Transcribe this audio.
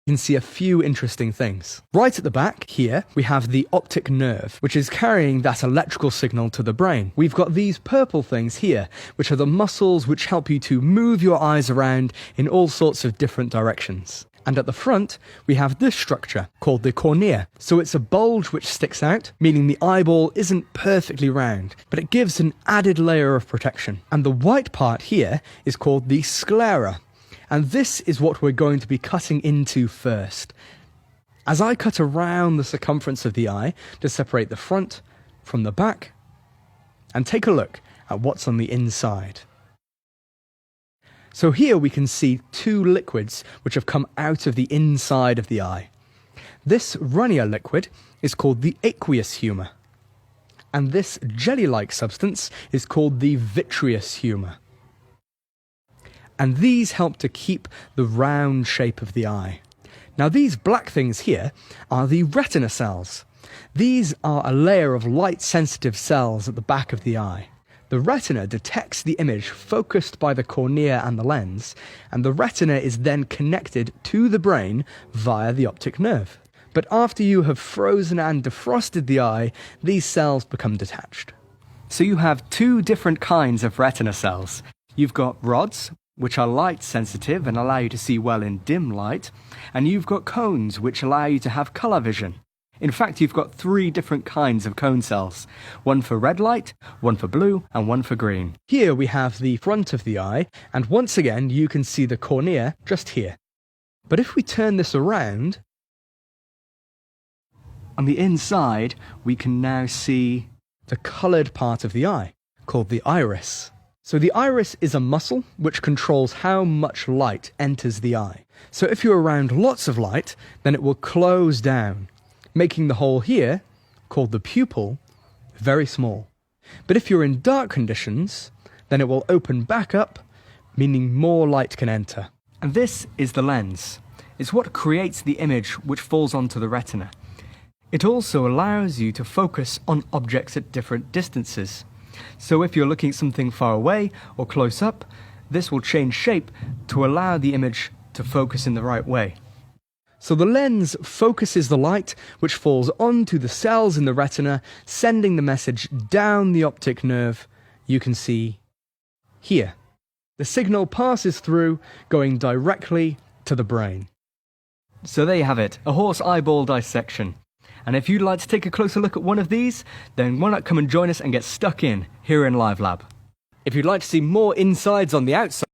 you can see a few interesting things. Right at the back here, we have the optic nerve, which is carrying that electrical signal to the brain. We've got these purple things here, which are the muscles which help you to move your eyes around in all sorts of different directions. And at the front, we have this structure called the cornea. So it's a bulge which sticks out, meaning the eyeball isn't perfectly round, but it gives an added layer of protection. And the white part here is called the sclera. And this is what we're going to be cutting into first. As I cut around the circumference of the eye to separate the front from the back, and take a look at what's on the inside. So here we can see two liquids which have come out of the inside of the eye. This runnier liquid is called the aqueous humour, and this jelly-like substance is called the vitreous humour. And these help to keep the round shape of the eye. Now these black things here are the retina cells. These are a layer of light-sensitive cells at the back of the eye. The retina detects the image focused by the cornea and the lens, and the retina is then connected to the brain via the optic nerve. But after you have frozen and defrosted the eye, these cells become detached. So you have two different kinds of retina cells. You've got rods, which are light sensitive and allow you to see well in dim light, and you've got cones, which allow you to have colour vision. In fact, you've got three different kinds of cone cells, one for red light, one for blue, and one for green. Here we have the front of the eye, and once again you can see the cornea just here. But if we turn this around, on the inside we can now see the coloured part of the eye, called the iris. So the iris is a muscle which controls how much light enters the eye. So if you're around lots of light, then it will close down, making the hole here, called the pupil, very small. But if you're in dark conditions, then it will open back up, meaning more light can enter. And this is the lens. It's what creates the image which falls onto the retina. It also allows you to focus on objects at different distances. So if you're looking at something far away or close up, this will change shape to allow the image to focus in the right way. So the lens focuses the light which falls onto the cells in the retina, sending the message down the optic nerve you can see here. The signal passes through, going directly to the brain. So there you have it, a horse eyeball dissection. And if you'd like to take a closer look at one of these, then why not come and join us and get stuck in here in Live Lab. If you'd like to see more insides on the outside,